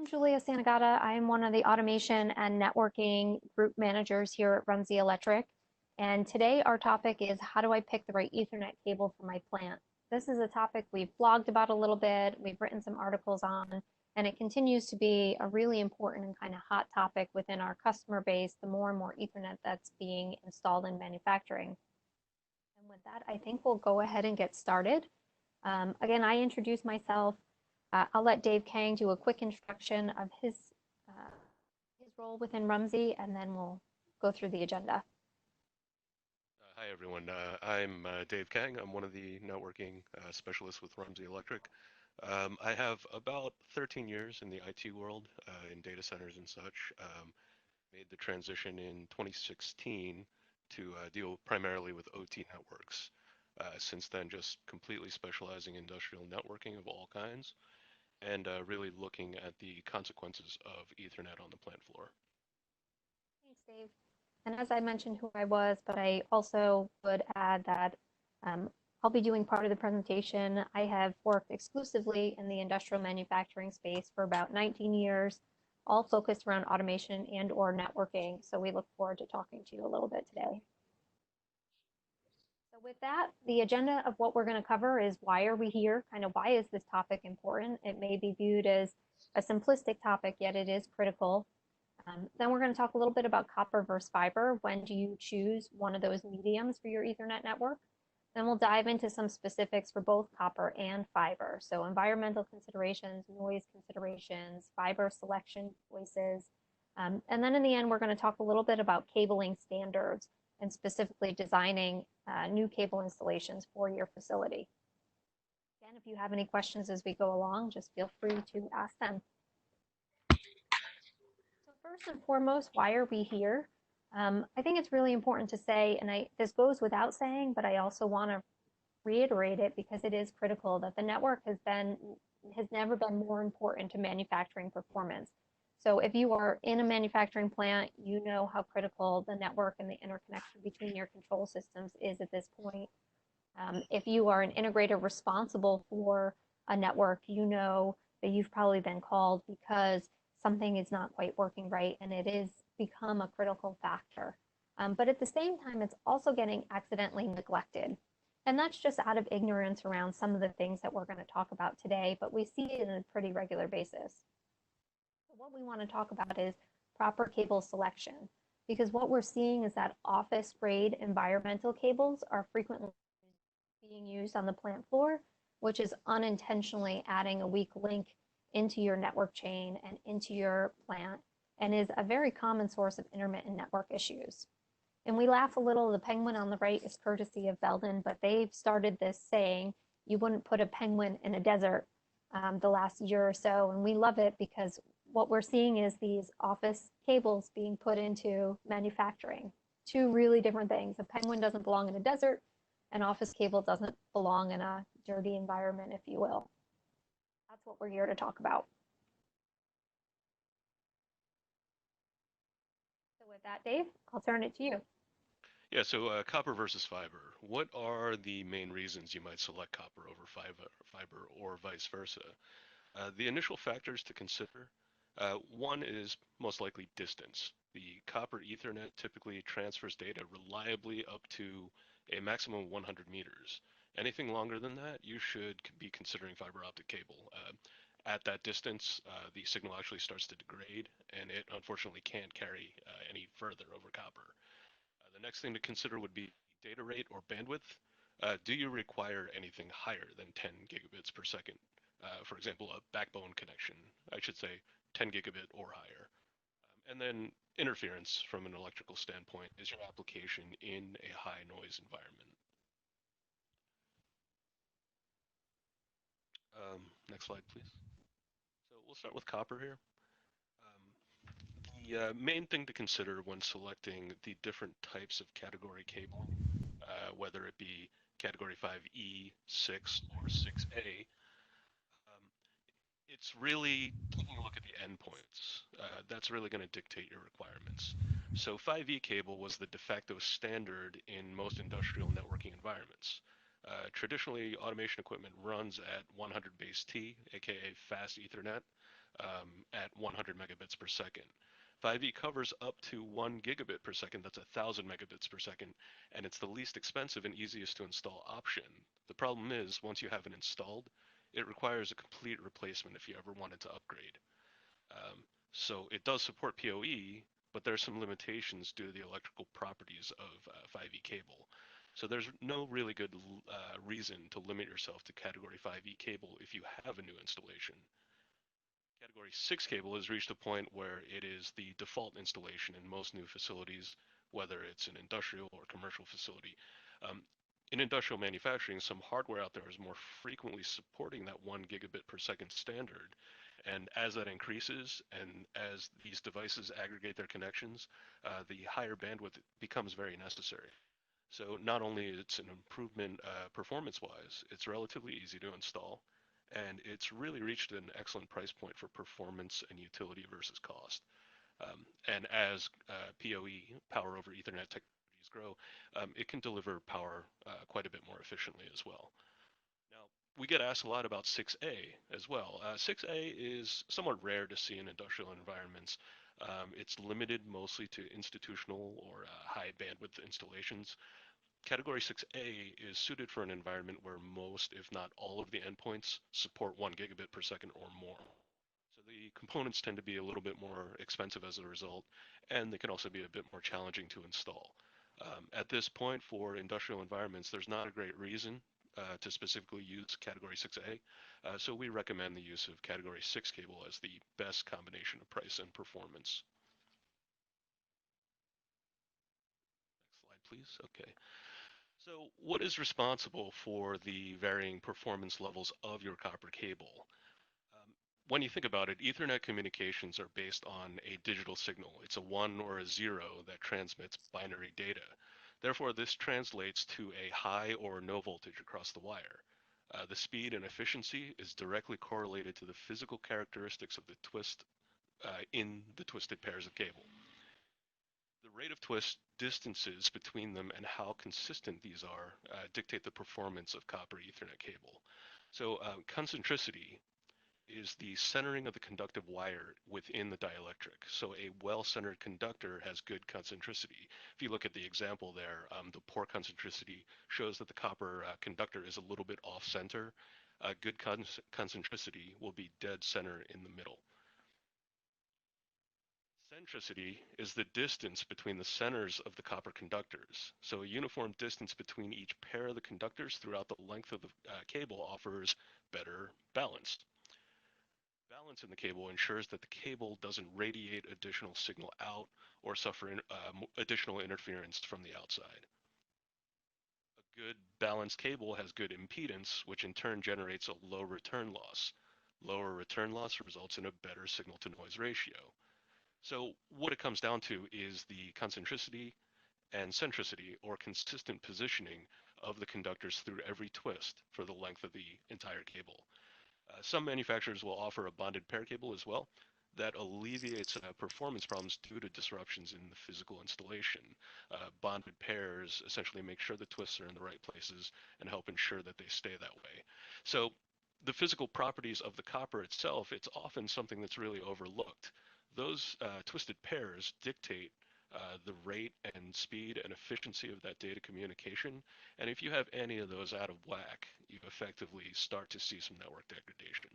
I'm Julia Santagata. I'm one of the automation and networking group managers here at Rumsey Electric. And today our topic is how do I pick the right Ethernet cable for my plant? This is a topic we've blogged about a little bit, we've written some articles on, and it continues to be a really important and kind of hot topic within our customer base, the more and more Ethernet that's being installed in manufacturing. And with that, I think we'll go ahead and get started. Again, I introduce myself. I'll let Dave Kang do a quick introduction of his role within Rumsey, and then we'll go through the agenda. Hi, everyone. I'm Dave Kang. I'm one of the networking specialists with Rumsey Electric. I have about 13 years in the IT world, in data centers and such. Made the transition in 2016 to deal primarily with OT networks. Since then, just completely specializing in industrial networking of all kinds, and really looking at the consequences of Ethernet on the plant floor. Thanks, Dave. And as I mentioned who I was, but I also would add that I'll be doing part of the presentation. I have worked exclusively in the industrial manufacturing space for about 19 years, all focused around automation and or networking. So we look forward to talking to you a little bit today. So with that, the agenda of what we're going to cover is why are we here? Kind of why is this topic important? It may be viewed as a simplistic topic, yet it is critical. Then we're going to talk a little bit about copper versus fiber. When do you choose one of those mediums for your Ethernet network? Then we'll dive into some specifics for both copper and fiber. So environmental considerations, noise considerations, fiber selection choices. And then in the end, we're going to talk a little bit about cabling standards and specifically designing new cable installations for your facility. Again, if you have any questions as we go along, just feel free to ask them. So first and foremost, why are we here? I think it's really important to say, and this goes without saying, but I also want to reiterate it because it is critical that the network has never been more important to manufacturing performance. So if you are in a manufacturing plant, you know how critical the network and the interconnection between your control systems is at this point. If you are an integrator responsible for a network, you know that you've probably been called because something is not quite working right, and it is become a critical factor. But at the same time, it's also getting accidentally neglected. And that's just out of ignorance around some of the things that we're going to talk about today, but we see it on a pretty regular basis. What we want to talk about is proper cable selection, because what we're seeing is that office grade environmental cables are frequently being used on the plant floor, which is unintentionally adding a weak link into your network chain and into your plant, and is a very common source of intermittent network issues. And we laugh a little, the penguin on the right is courtesy of Belden, but they've started this saying, you wouldn't put a penguin in a desert the last year or so, and we love it because what we're seeing is these office cables being put into manufacturing. Two really different things. A penguin doesn't belong in a desert. An office cable doesn't belong in a dirty environment, if you will. That's what we're here to talk about. So with that, Dave, I'll turn it to you. Yeah, so copper versus fiber. What are the main reasons you might select copper over fiber or vice versa? The initial factors to consider. One is most likely distance. The copper Ethernet typically transfers data reliably up to a maximum of 100 meters. Anything longer than that, you should be considering fiber optic cable. At that distance, the signal actually starts to degrade, and it unfortunately can't carry any further over copper. The next thing to consider would be data rate or bandwidth. Do you require anything higher than 10 gigabits per second? For example, a backbone connection, I should say 10 gigabit or higher. And then interference from an electrical standpoint is your application in a high noise environment. Next slide, please. So we'll start with copper here. The main thing to consider when selecting the different types of category cabling, whether it be category 5E, 6, or 6A, it's really taking a look at the endpoints. That's really going to dictate your requirements. So 5E cable was the de facto standard in most industrial networking environments. Traditionally, automation equipment runs at 100 base T, aka fast Ethernet. at 100 megabits per second. 5e covers up to 1 gigabit per second, that's 1,000 megabits per second, and it's the least expensive and easiest to install option. The problem is, once you have it installed, it requires a complete replacement if you ever wanted to upgrade. So it does support PoE, but there's some limitations due to the electrical properties of 5e cable. So there's no really good reason to limit yourself to Category 5e cable if you have a new installation. Category 6 cable has reached a point where it is the default installation in most new facilities, whether it's an industrial or commercial facility. In industrial manufacturing, some hardware out there is more frequently supporting that 1 gigabit per second standard. And as that increases and as these devices aggregate their connections, the higher bandwidth becomes very necessary. So not only it's an improvement performance-wise, it's relatively easy to install, and it's really reached an excellent price point for performance and utility versus cost. And as PoE, Power over Ethernet technologies grow, it can deliver power quite a bit more efficiently as well. Now, we get asked a lot about 6A as well. 6A is somewhat rare to see in industrial environments. It's limited mostly to institutional or high bandwidth installations. Category 6A is suited for an environment where most, if not all of the endpoints support 1 gigabit per second or more. So the components tend to be a little bit more expensive as a result, and they can also be a bit more challenging to install. At this point, for industrial environments, there's not a great reason to specifically use Category 6A, so we recommend the use of Category 6 cable as the best combination of price and performance. Next slide, please. Okay. So what is responsible for the varying performance levels of your copper cable? When you think about it, Ethernet communications are based on a digital signal. It's a 1 or a 0 that transmits binary data. Therefore, this translates to a high or no voltage across the wire. The speed and efficiency is directly correlated to the physical characteristics of the twist in the twisted pairs of cable. The rate of twist, distances between them, and how consistent these are dictate the performance of copper Ethernet cable. So concentricity is the centering of the conductive wire within the dielectric. So a well-centered conductor has good concentricity. If you look at the example there, the poor concentricity shows that the copper conductor is a little bit off-center. Good concentricity will be dead center in the middle. Centricity is the distance between the centers of the copper conductors. So a uniform distance between each pair of the conductors throughout the length of the cable offers better balance. Balance in the cable ensures that the cable doesn't radiate additional signal out or suffer additional interference from the outside. A good balanced cable has good impedance, which in turn generates a low return loss. Lower return loss results in a better signal to noise ratio. So what it comes down to is the concentricity and centricity, or consistent positioning, of the conductors through every twist for the length of the entire cable. Some manufacturers will offer a bonded pair cable as well that alleviates performance problems due to disruptions in the physical installation. Bonded pairs essentially make sure the twists are in the right places and help ensure that they stay that way. So the physical properties of the copper itself, it's often something that's really overlooked. Those twisted pairs dictate the rate and speed and efficiency of that data communication. And if you have any of those out of whack, you effectively start to see some network degradation.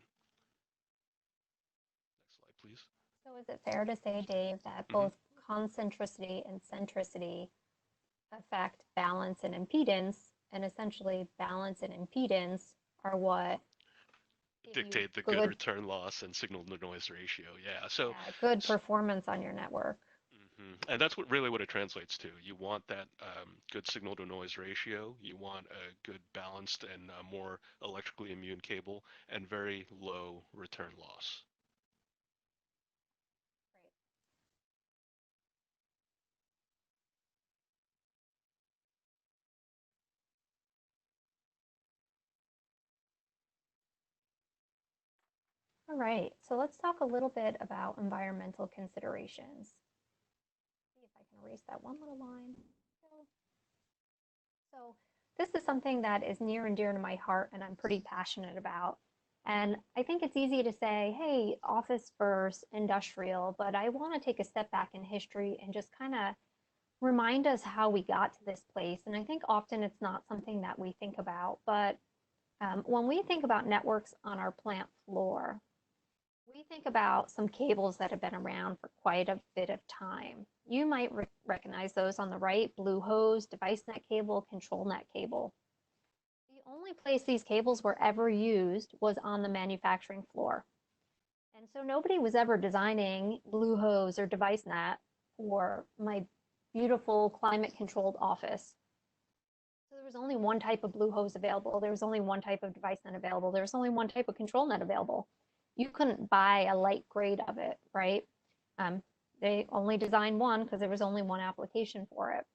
Next slide, please. So is it fair to say, Dave, that both concentricity and centricity affect balance and impedance, and essentially balance and impedance are what dictate the good return loss and signal to noise ratio? Yeah, so good performance on your network. And that's really what it translates to. You want that good signal to noise ratio. You want a good balanced and more electrically immune cable, and very low return loss. All right, so let's talk a little bit about environmental considerations. See if I can erase that one little line. So this is something that is near and dear to my heart and I'm pretty passionate about. And I think it's easy to say, hey, office first, industrial, but I want to take a step back in history and just kind of remind us how we got to this place. And I think often it's not something that we think about, but when we think about networks on our plant floor, we think about some cables that have been around for quite a bit of time. You might recognize those on the right: blue hose, device net cable, control net cable. The only place these cables were ever used was on the manufacturing floor. And so nobody was ever designing blue hose or device net for my beautiful climate controlled office. So there was only one type of blue hose available. There was only one type of device net available. There was only one type of control net available. You couldn't buy a light grade of it, right? Um, they only designed one because there was only one application for it.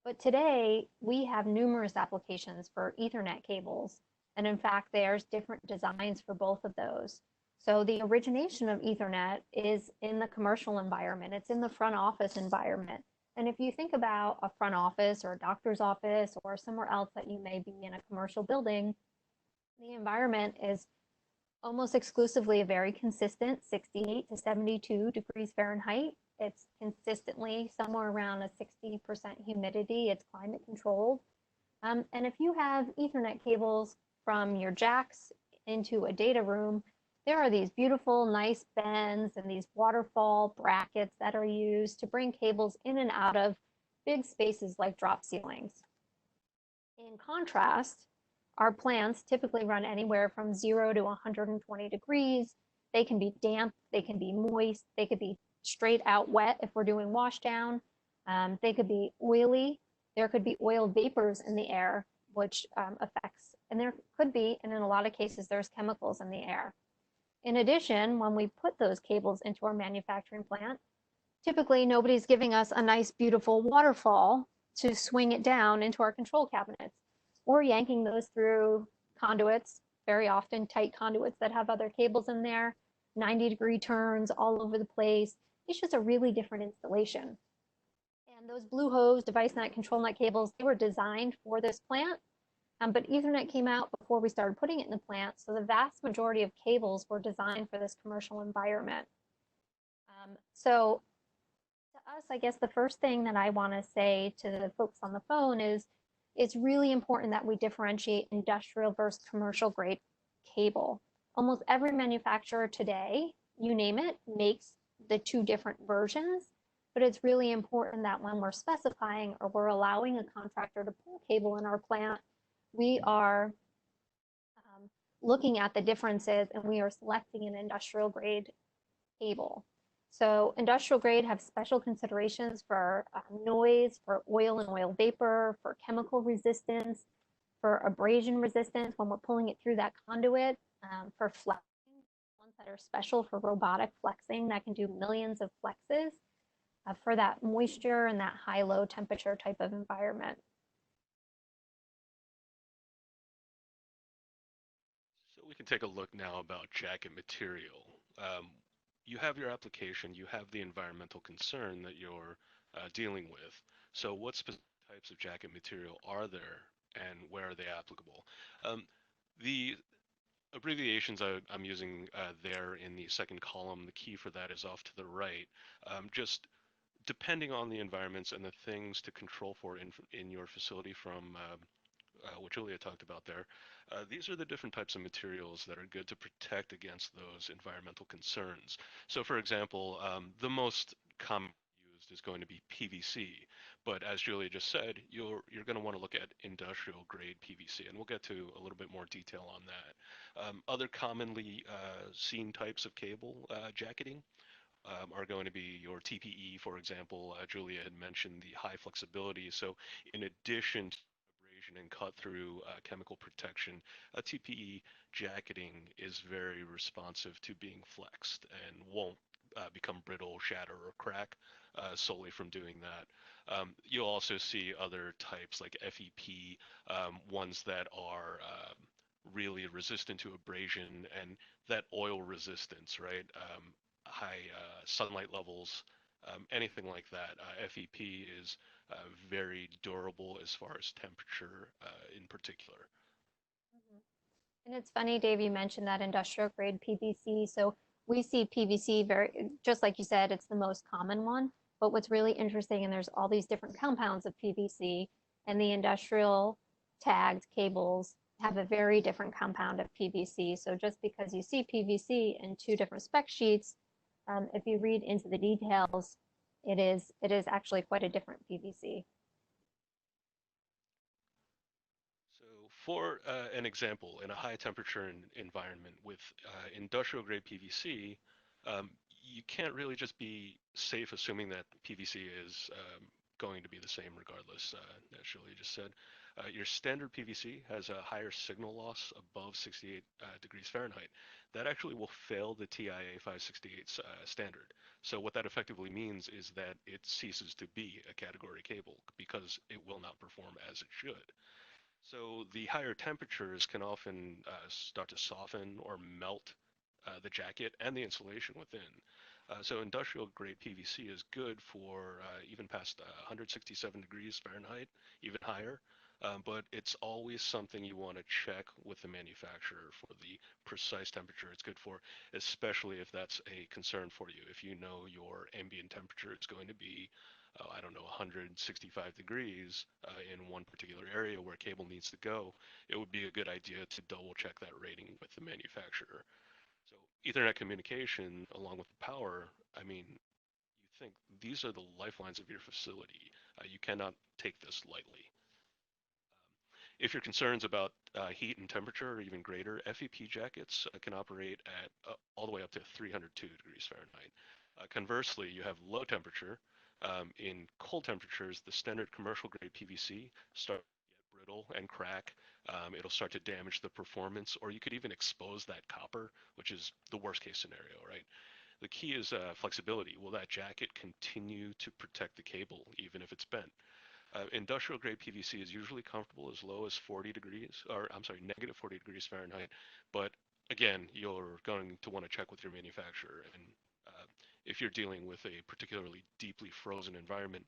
But today we have numerous applications for Ethernet cables. And in fact, there's different designs for both of those. So the origination of Ethernet is in the commercial environment. It's in the front office environment. And if you think about a front office or a doctor's office or somewhere else that you may be in a commercial building, the environment is almost exclusively a very consistent 68 to 72 degrees Fahrenheit. It's consistently somewhere around a 60% humidity. It's climate controlled. And if you have Ethernet cables from your jacks into a data room, there are these beautiful, nice bends and these waterfall brackets that are used to bring cables in and out of big spaces like drop ceilings. In contrast, our plants typically run anywhere from 0 to 120 degrees. They can be damp, they can be moist, they could be straight out wet if we're doing wash down. They could be oily. There could be oil vapors in the air, which affects, and there could be, and in a lot of cases, there's chemicals in the air. In addition, when we put those cables into our manufacturing plant, typically nobody's giving us a nice, beautiful waterfall to swing it down into our control cabinets. Or yanking those through conduits, very often tight conduits that have other cables in there, 90-degree turns all over the place. It's just a really different installation. And those blue hose, device net, control net cables, they were designed for this plant, but Ethernet came out before we started putting it in the plant, so the vast majority of cables were designed for this commercial environment. So to us, I guess the first thing that I want to say to the folks on the phone is it's really important that we differentiate industrial versus commercial grade cable. Almost every manufacturer today, you name it, makes the two different versions, but it's really important that when we're specifying or we're allowing a contractor to pull cable in our plant, we are looking at the differences and we are selecting an industrial grade cable. So industrial grade have special considerations for noise, for oil and oil vapor, for chemical resistance, for abrasion resistance when we're pulling it through that conduit, for flexing, ones that are special for robotic flexing that can do millions of flexes, for that moisture and that high-low temperature type of environment. So we can take a look now about jacket material. You have your application, you have the environmental concern that you're dealing with. So what specific types of jacket material are there and where are they applicable? The abbreviations I'm using there in the second column, the key for that is off to the right. Just depending on the environments and the things to control for in your facility from what Julia talked about there, these are the different types of materials that are good to protect against those environmental concerns. So for example, the most common used is going to be PVC, but as Julia just said, you're going to want to look at industrial grade PVC, and we'll get to a little bit more detail on that. Other commonly seen types of cable jacketing are going to be your TPE, for example. Julia had mentioned the high flexibility. So in addition to abrasion and cut through chemical protection, a TPE jacketing is very responsive to being flexed and won't become brittle, shatter, or crack solely from doing that. You'll also see other types like FEP, ones that are really resistant to abrasion and that oil resistance, right? High sunlight levels, anything like that. FEP is very durable as far as temperature in particular. Mhm. And it's funny, Dave, you mentioned that industrial grade PVC. So we see PVC very, just like you said, it's the most common one. But what's really interesting, and there's all these different compounds of PVC, and the industrial tagged cables have a very different compound of PVC. So just because you see PVC in two different spec sheets, if you read into the details, it is actually quite a different PVC. So for an example, in a high temperature environment with industrial grade PVC, you can't really just be safe assuming that PVC is going to be the same regardless, as Julie just said. Your standard PVC has a higher signal loss above 68 degrees Fahrenheit. That actually will fail the TIA 568 standard. So what that effectively means is that it ceases to be a category cable because it will not perform as it should. So the higher temperatures can often start to soften or melt the jacket and the insulation within. So industrial grade PVC is good for even past 167 degrees Fahrenheit, even higher. But it's always something you want to check with the manufacturer for the precise temperature it's good for, especially if that's a concern for you. If you know your ambient temperature is going to be I don't know, 165 degrees in one particular area where cable needs to go, it would be a good idea to double check that rating with the manufacturer. So Ethernet communication along with the power, I mean, you think these are the lifelines of your facility. You cannot take this lightly. If your concerns about heat and temperature are even greater, FEP jackets can operate at all the way up to 302 degrees Fahrenheit. Conversely, you have low temperature. In cold temperatures, the standard commercial grade PVC start to get brittle and crack. It'll start to damage the performance, or you could even expose that copper, which is the worst case scenario, right? The key is flexibility. Will that jacket continue to protect the cable even if it's bent? Industrial grade PVC is usually comfortable as low as 40 degrees, or I'm sorry, negative 40 degrees Fahrenheit. But again, you're going to want to check with your manufacturer. And if you're dealing with a particularly deeply frozen environment,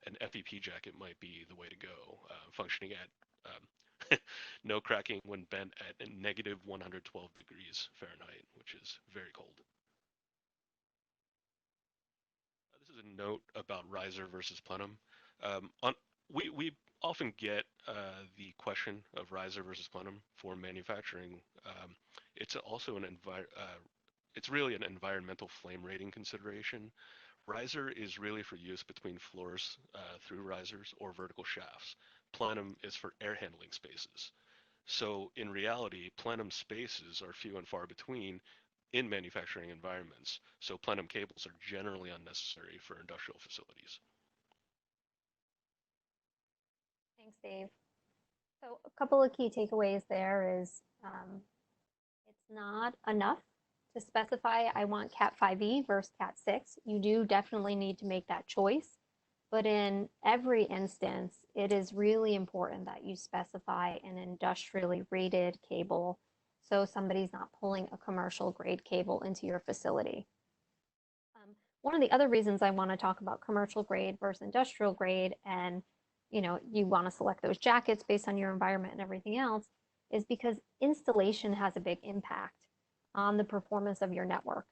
an FEP jacket might be the way to go, functioning at no cracking when bent at negative 112 degrees Fahrenheit, which is very cold. This is a note about riser versus plenum. We often get the question of riser versus plenum for manufacturing. It's also it's really an environmental flame rating consideration. Riser is really for use between floors through risers or vertical shafts. Plenum is for air handling spaces. So in reality, plenum spaces are few and far between in manufacturing environments. So plenum cables are generally unnecessary for industrial facilities. Thanks, Dave. So a couple of key takeaways there is it's not enough to specify I want Cat 5e versus Cat 6. You do definitely need to make that choice. But in every instance, it is really important that you specify an industrially rated cable so somebody's not pulling a commercial grade cable into your facility. One of the other reasons I want to talk about commercial grade versus industrial grade, and you want to select those jackets based on your environment and everything else, is because installation has a big impact on the performance of your network.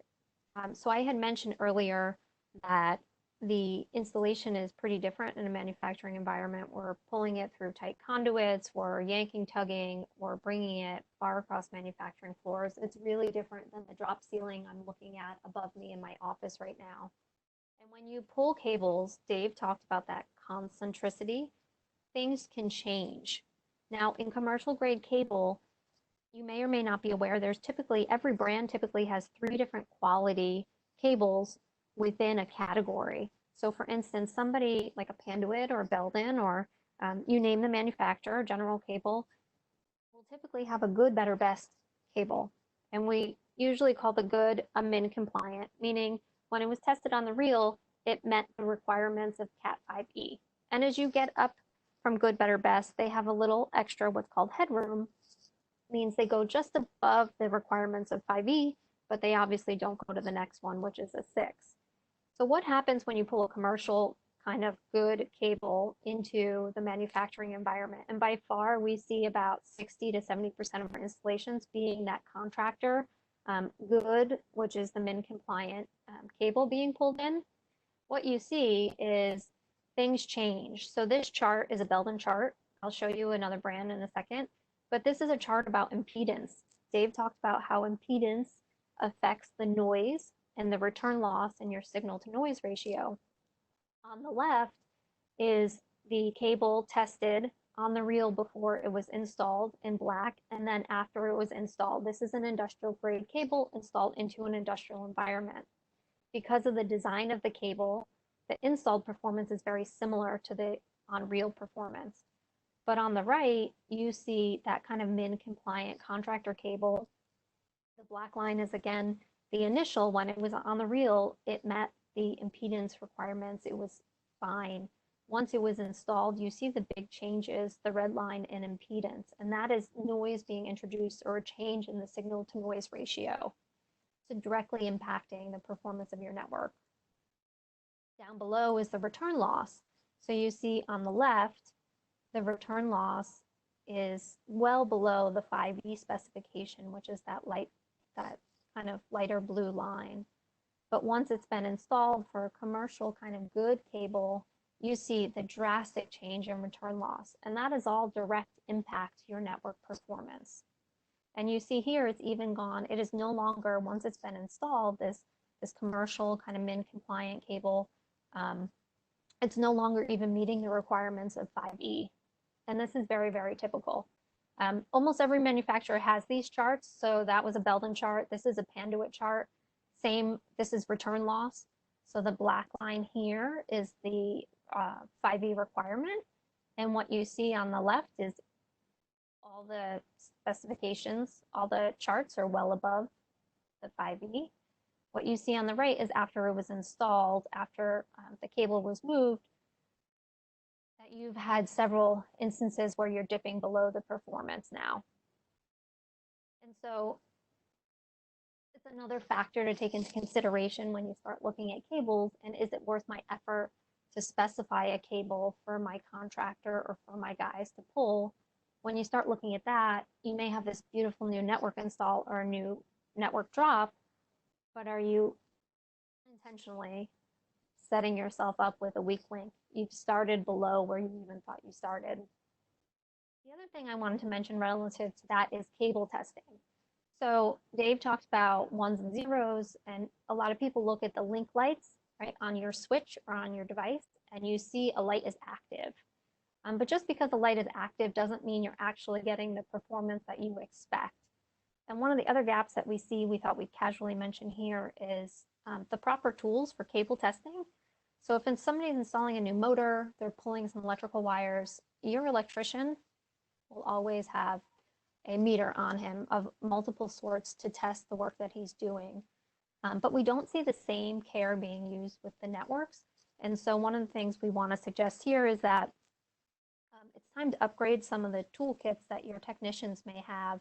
So I had mentioned earlier that the installation is pretty different in a manufacturing environment. We're pulling it through tight conduits, we're yanking, tugging, we're bringing it far across manufacturing floors. It's really different than the drop ceiling I'm looking at above me in my office right now. And when you pull cables, Dave talked about that concentricity, things can change. Now, in commercial grade cable, you may or may not be aware, every brand typically has 3 different quality cables within a category. So for instance, somebody like a Panduit or Belden or you name the manufacturer, General Cable, will typically have a good, better, best cable. And we usually call the good a min compliant, meaning when it was tested on the real, it met the requirements of Cat 5e. And as you get up from good, better, best, they have a little extra what's called headroom, means they go just above the requirements of 5e, but they obviously don't go to the next one, which is a 6. So what happens when you pull a commercial kind of good cable into the manufacturing environment. And by far, we see about 60 to 70% of our installations being that contractor good, which is the MIN compliant cable being pulled in. What you see is things change. So this chart is a Belden chart. I'll show you another brand in a second, but this is a chart about impedance. Dave talked about how impedance affects the noise and the return loss in your signal to noise ratio. On the left is the cable tested on the reel before it was installed in black, and then after it was installed. This is an industrial grade cable installed into an industrial environment. Because of the design of the cable, the installed performance is very similar to the on-reel performance. But on the right, you see that kind of MIN compliant contractor cable. The black line is again the initial, when it was on the reel, it met the impedance requirements. It was fine. Once it was installed, you see the big changes, the red line in impedance, and that is noise being introduced or a change in the signal to noise ratio. So directly impacting the performance of your network. Down below is the return loss. So you see on the left, the return loss is well below the 5E specification, which is that kind of lighter blue line. But once it's been installed for a commercial kind of good cable, you see the drastic change in return loss. And that is all direct impact to your network performance. And you see here, it's even gone. It is no longer, once it's been installed, this commercial kind of MIN compliant cable, it's no longer even meeting the requirements of 5E. And this is very, very typical. Almost every manufacturer has these charts. So that was a Belden chart. This is a Panduit chart. Same, this is return loss. So the black line here is the 5E requirement. And what you see on the left is all the specifications, all the charts are well above the 5E. What you see on the right is after it was installed, after the cable was moved, that you've had several instances where you're dipping below the performance now. And so it's another factor to take into consideration when you start looking at cables, and is it worth my effort to specify a cable for my contractor or for my guys to pull? When you start looking at that, you may have this beautiful new network install or a new network drop, but are you intentionally setting yourself up with a weak link? You've started below where you even thought you started. The other thing I wanted to mention relative to that is cable testing. So Dave talked about ones and zeros, and a lot of people look at the link lights, right, on your switch or on your device, and you see a light is active. But just because the light is active doesn't mean you're actually getting the performance that you expect. And one of the other gaps that we see, we thought we'd casually mention here, is the proper tools for cable testing. So if somebody's installing a new motor, they're pulling some electrical wires, your electrician will always have a meter on him of multiple sorts to test the work that he's doing. But we don't see the same care being used with the networks. And so one of the things we want to suggest here is that it's time to upgrade some of the toolkits that your technicians may have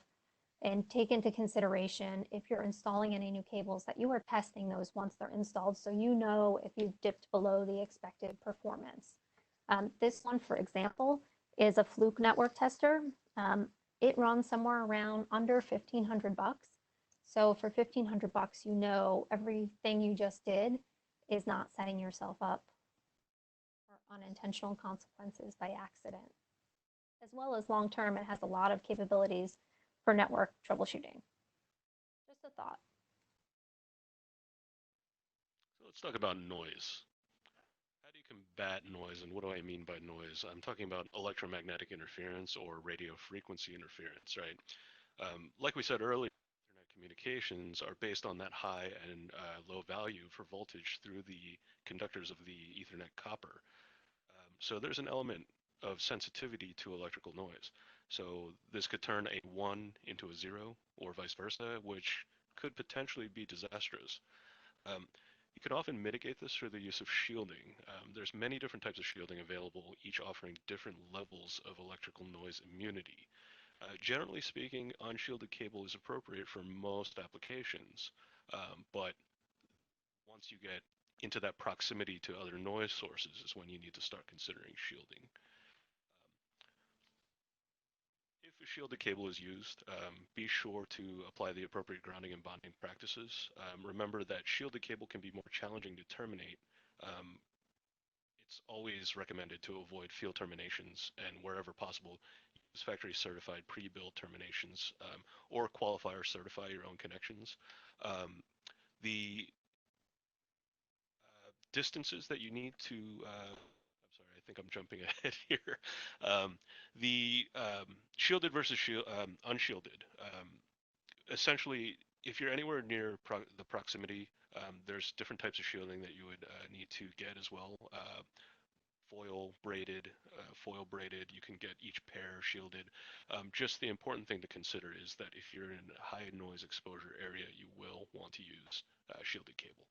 and take into consideration, if you're installing any new cables, that you are testing those once they're installed, so you know if you've dipped below the expected performance. This one, for example, is a Fluke network tester. It runs somewhere around under 1,500 bucks. So for 1,500 bucks, you know everything you just did is not setting yourself up for unintentional consequences by accident. As well as long term, it has a lot of capabilities for network troubleshooting. Just a thought. So let's talk about noise. How do you combat noise, and what do I mean by noise? I'm talking about electromagnetic interference or radio frequency interference, right? Like we said earlier, Ethernet communications are based on that high and low value for voltage through the conductors of the Ethernet copper. So there's an element of sensitivity to electrical noise. So this could turn a 1 into a 0 or vice versa, which could potentially be disastrous. You can often mitigate this through the use of shielding. There's many different types of shielding available, each offering different levels of electrical noise immunity. Generally speaking, unshielded cable is appropriate for most applications, but once you get into that proximity to other noise sources is when you need to start considering shielding. If a shielded cable is used, be sure to apply the appropriate grounding and bonding practices. Remember that shielded cable can be more challenging to terminate. It's always recommended to avoid field terminations, and wherever possible, use factory certified pre-built terminations, or qualify or certify your own connections. The distances that you need to, I'm sorry, I think I'm jumping ahead here. The shielded versus unshielded. Essentially, if you're anywhere near the proximity, there's different types of shielding that you would need to get as well. Foil braided, you can get each pair shielded. Just the important thing to consider is that if you're in a high noise exposure area, you will want to use shielded cable.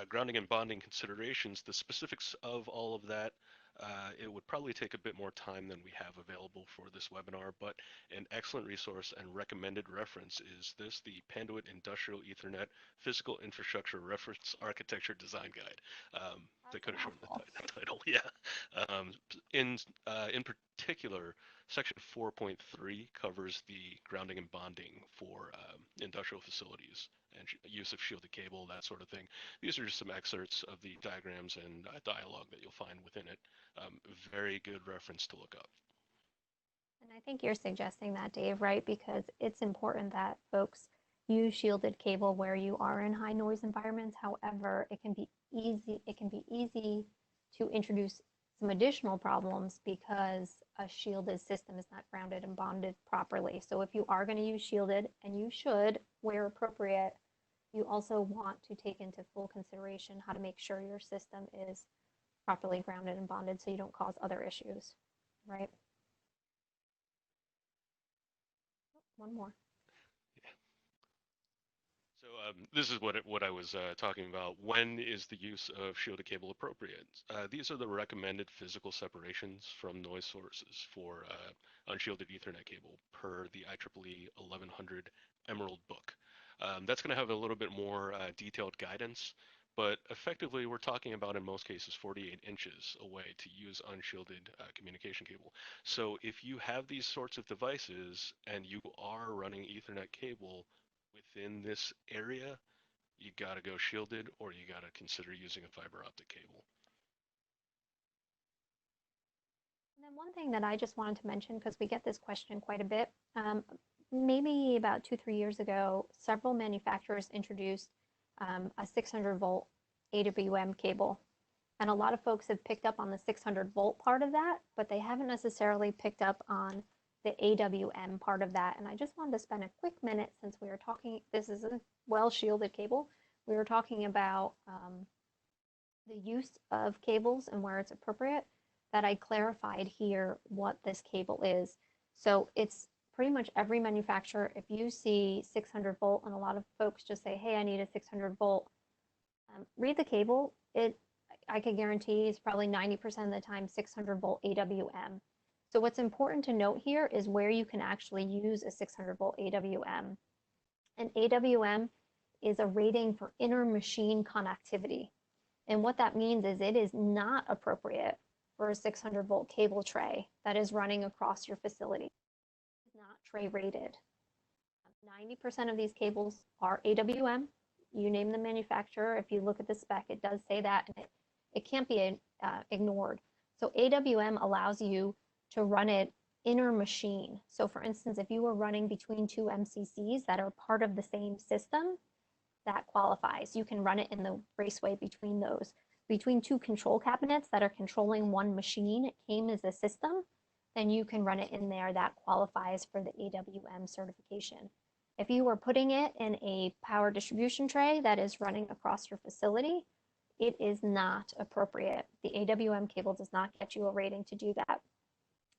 Grounding and bonding considerations, the specifics of all of that, it would probably take a bit more time than we have available for this webinar, but an excellent resource and recommended reference is this, the Panduit Industrial Ethernet Physical Infrastructure Reference Architecture Design Guide. They could have shortened the title, yeah. In particular, section 4.3 covers the grounding and bonding for industrial facilities and use of shielded cable, that sort of thing. These are just some excerpts of the diagrams and dialogue that you'll find within it. Very good reference to look up. And I think you're suggesting that, Dave, right? Because it's important that folks use shielded cable where you are in high noise environments. However, it can be easy to introduce some additional problems because a shielded system is not grounded and bonded properly. So if you are going to use shielded, and you should where appropriate, you also want to take into full consideration how to make sure your system is properly grounded and bonded so you don't cause other issues, right? One more. Yeah. So this is what I was talking about. When is the use of shielded cable appropriate? These are the recommended physical separations from noise sources for unshielded Ethernet cable per the IEEE 1100 Emerald book. That's going to have a little bit more detailed guidance, but effectively we're talking about, in most cases, 48 inches away to use unshielded communication cable. So if you have these sorts of devices and you are running Ethernet cable within this area, you got to go shielded, or you got to consider using a fiber optic cable. And then one thing that I just wanted to mention, because we get this question quite a bit, maybe about 2-3 years ago, several manufacturers introduced a 600 volt AWM cable. And a lot of folks have picked up on the 600 volt part of that, but they haven't necessarily picked up on the AWM part of that. And I just wanted to spend a quick minute, since we were talking, this is a well shielded cable, we were talking about the use of cables and where it's appropriate, that I clarified here what this cable is. So it's pretty much every manufacturer. If you see 600 volt, and a lot of folks just say, hey, I need a 600 volt, read the cable. I can guarantee it's probably 90% of the time 600 volt AWM. So what's important to note here is where you can actually use a 600 volt AWM. And AWM is a rating for inter-machine connectivity. And what that means is it is not appropriate for a 600 volt cable tray that is running across your facility. It's not tray rated. 90% of these cables are AWM. You name the manufacturer. If you look at the spec, it does say that, and it can't be ignored. So AWM allows you to run it inter-machine. So for instance, if you were running between two MCCs that are part of the same system, that qualifies. You can run it in the raceway between those. Between two control cabinets that are controlling one machine, it came as a system, then you can run it in there. That qualifies for the AWM certification. If you were putting it in a power distribution tray that is running across your facility, it is not appropriate. The AWM cable does not get you a rating to do that.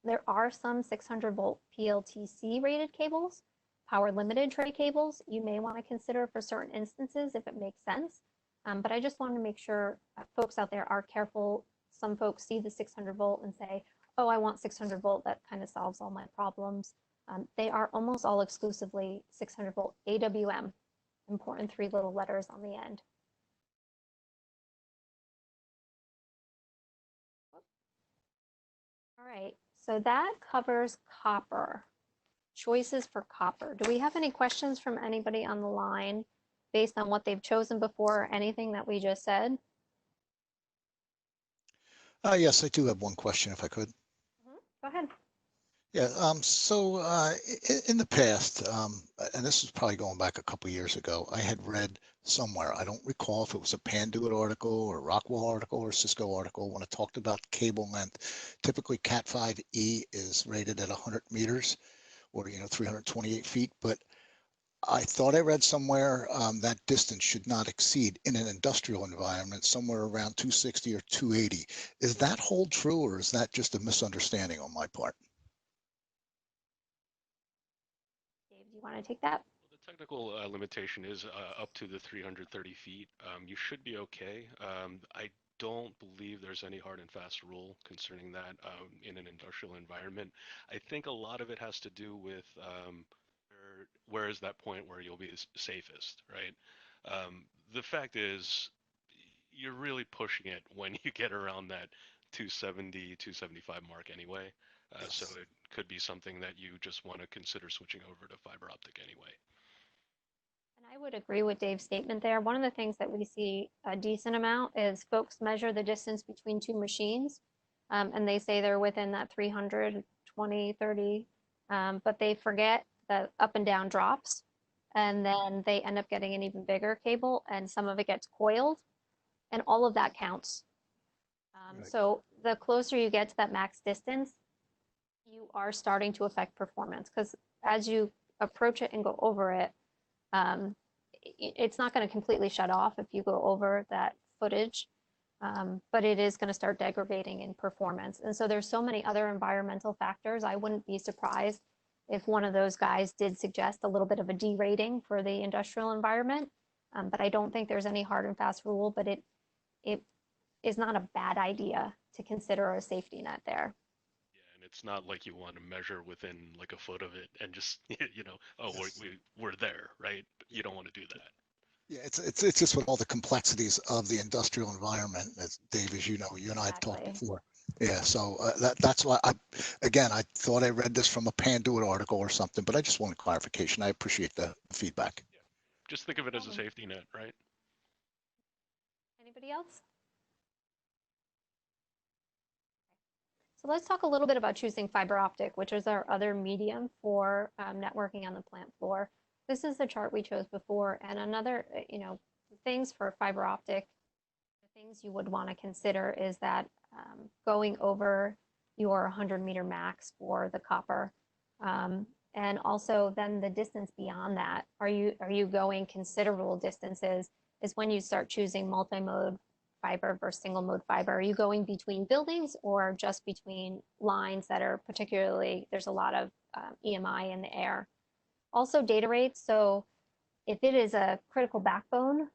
There are some 600 volt PLTC rated cables, power limited tray cables, you may want to consider for certain instances if it makes sense. But I just want to make sure folks out there are careful. Some folks see the 600 volt and say, oh, I want 600 volt, that kind of solves all my problems. They are almost all exclusively 600 volt AWM. important three little letters on the end. All right, so that covers copper. Choices for copper. Do we have any questions from anybody on the line based on what they've chosen before or anything that we just said? Yes, I do have one question if I could. Go ahead. Yeah, in the past, and this is probably going back a couple years ago, I had read somewhere, I don't recall if it was a Panduit article or Rockwell article or Cisco article, when it talked about cable length. Typically Cat 5e is rated at 100 meters or, 328 feet, but I thought I read somewhere that distance should not exceed in an industrial environment somewhere around 260 or 280. Is that hold true, or is that just a misunderstanding on my part? Dave, do you want to take that? The technical limitation is up to the 330 feet. You should be okay. I don't believe there's any hard and fast rule concerning that in an industrial environment. I think a lot of it has to do with where is that point where you'll be safest, right? The fact is, you're really pushing it when you get around that 270, 275 mark anyway. Yes. So it could be something that you just want to consider switching over to fiber optic anyway. And I would agree with Dave's statement there. One of the things that we see a decent amount is folks measure the distance between two machines, and they say they're within that 320, 30, but they forget the up and down drops, and then they end up getting an even bigger cable, and some of it gets coiled, and all of that counts. Right. So the closer you get to that max distance, you are starting to affect performance, because as you approach it and go over it, it's not going to completely shut off if you go over that footage, but it is going to start degrading in performance. And so there's so many other environmental factors. I wouldn't be surprised if one of those guys did suggest a little bit of a D rating for the industrial environment, but I don't think there's any hard and fast rule, but it is not a bad idea to consider a safety net there. And it's not like you want to measure within like a foot of it and just oh, Yes. we're there, right? You don't want to do that. Yeah, it's just with all the complexities of the industrial environment, as Dave, as you know, you and I have talked Exactly. before. Yeah, so that's why I thought I read this from a Panduit article or something, but I just wanted clarification. I appreciate the feedback. Just think of it as a safety net, right? Anybody else? So let's talk a little bit about choosing fiber optic, which is our other medium for networking on the plant floor. This is the chart we chose before, and another, things for fiber optic, the things you would want to consider is that going over your 100-meter max for the copper, and also then the distance beyond that. Are you going considerable distances? Is when you start choosing multi-mode fiber versus single mode fiber. Are you going between buildings or just between lines that are particularly, there's a lot of EMI in the air? Also data rates. So if it is a critical backbone,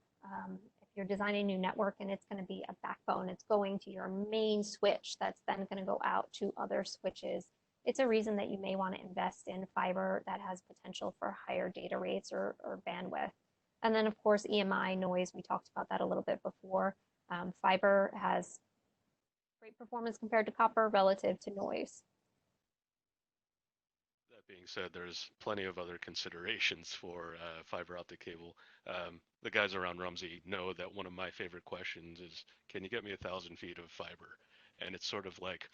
if you're designing a new network and it's going to be a backbone, it's going to your main switch that's then going to go out to other switches. It's a reason that you may want to invest in fiber that has potential for higher data rates or bandwidth. And then of course, EMI noise, we talked about that a little bit before. Fiber has great performance compared to copper relative to noise. That being said, there's plenty of other considerations for fiber optic cable. The guys around Rumsey know that one of my favorite questions is, can you get me 1,000 feet of fiber? And it's sort of like,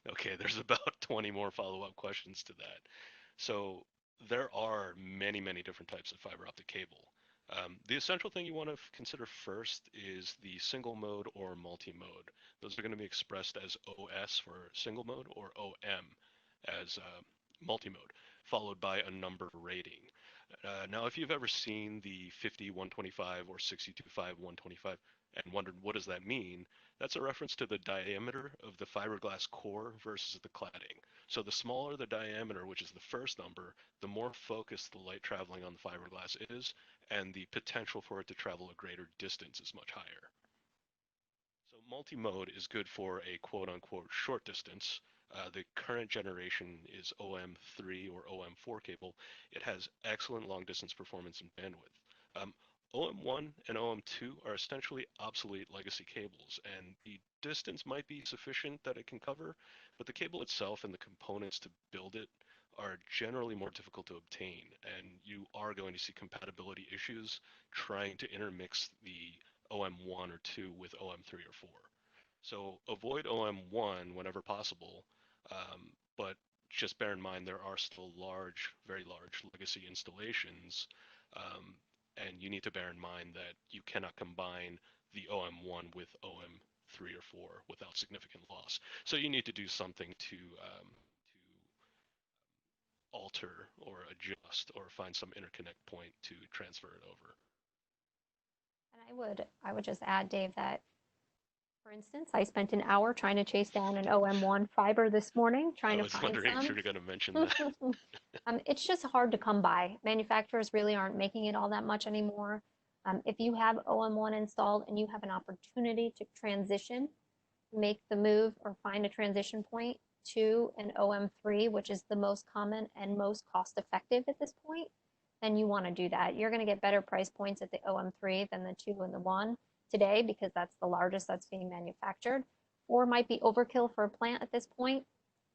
okay, there's about 20 more follow-up questions to that. So there are many, many different types of fiber optic cable. The essential thing you want to consider first is the single mode or multi-mode. Those are going to be expressed as OS for single mode or OM as multi-mode, followed by a number rating. Now, if you've ever seen the 50-125 or 62.5-125 and wondered what does that mean, that's a reference to the diameter of the fiberglass core versus the cladding. So the smaller the diameter, which is the first number, the more focused the light traveling on the fiberglass is, and the potential for it to travel a greater distance is much higher. So multi-mode is good for a quote-unquote short distance, The current generation is OM3 or OM4 cable. It has excellent long distance performance and bandwidth. OM1 and OM2 are essentially obsolete legacy cables, and the distance might be sufficient that it can cover, but the cable itself and the components to build it are generally more difficult to obtain, and you are going to see compatibility issues trying to intermix the OM1 or 2 with OM3 or 4. So avoid OM1 whenever possible, but just bear in mind there are still large, very large legacy installations, um, and you need to bear in mind that you cannot combine the OM1 with OM3 or 4 without significant loss. So you need to do something to alter or adjust or find some interconnect point to transfer it over. And I would just add, Dave, that for instance, I spent an hour trying to chase down an OM1 fiber this morning, trying to I was find wondering if some. you were going to mention that. It's just hard to come by. Manufacturers really aren't making it all that much anymore. If you have OM1 installed and you have an opportunity to transition, make the move or find a transition point to an OM3, which is the most common and most cost effective at this point, then you want to do that. You're going to get better price points at the OM3 than the 2 and the 1 today because that's the largest that's being manufactured. 4 might be overkill for a plant at this point,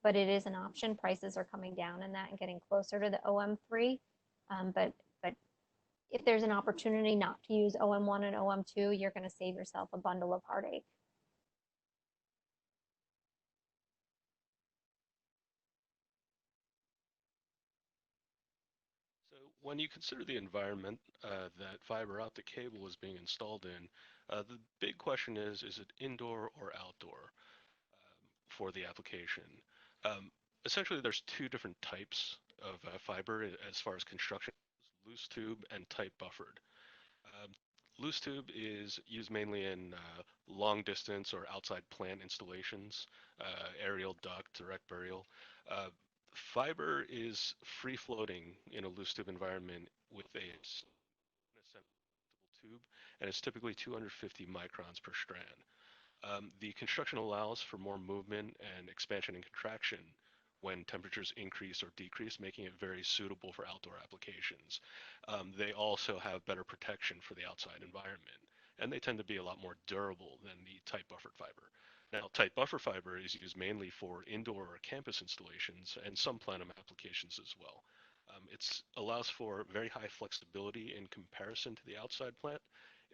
but it is an option. Prices are coming down in that and getting closer to the OM3. But if there's an opportunity not to use OM1 and OM2, you're going to save yourself a bundle of heartache. So when you consider the environment that fiber optic cable is being installed in, the big question is it indoor or outdoor for the application? Um, Essentially, there's two different types of fiber as far as construction: loose tube and tight buffered. Um, Loose tube is used mainly in long distance or outside plant installations, aerial duct, direct burial. Uh, Fiber is free floating in a loose tube environment with a tube, and it's typically 250 microns per strand. The construction allows for more movement and expansion and contraction when temperatures increase or decrease, making it very suitable for outdoor applications. They also have better protection for the outside environment, and they tend to be a lot more durable than the tight buffered fiber. Now, tight buffer fiber is used mainly for indoor or campus installations and some plenum applications as well. It allows for very high flexibility in comparison to the outside plant.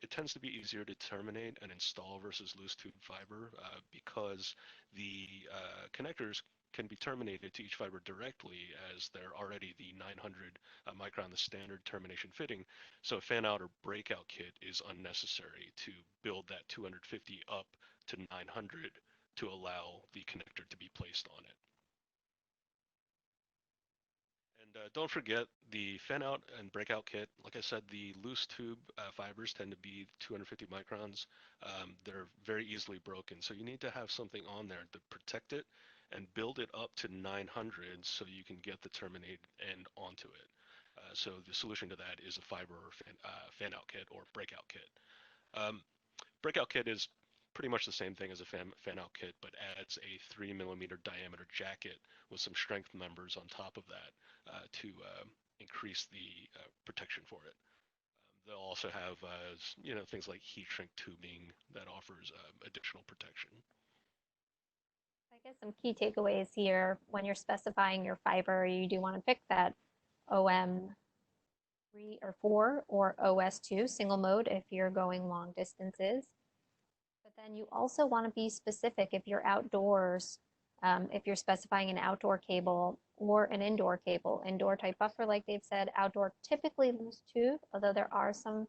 It tends to be easier to terminate and install versus loose tube fiber because the connectors can be terminated to each fiber directly as they're already the 900 micron, the standard termination fitting. So a fan out or breakout kit is unnecessary to build that 250 up to 900 to allow the connector to be placed on it. And don't forget the fan out and breakout kit. Like I said, the loose tube fibers tend to be 250 microns. They're very easily broken. So you need to have something on there to protect it and build it up to 900 so you can get the terminated end onto it. So the solution to that is a fiber or fan out kit or breakout kit. Breakout kit is pretty much the same thing as a fan out kit, but adds a 3mm diameter jacket with some strength members on top of that to increase the protection for it. They'll also have things like heat shrink tubing that offers additional protection. I guess some key takeaways here when you're specifying your fiber, you do want to pick that OM3 or 4 or OS2 single mode if you're going long distances. But then you also want to be specific if you're outdoors, if you're specifying an outdoor cable or an indoor cable. Indoor type buffer, like Dave said, outdoor typically loose tube, although there are some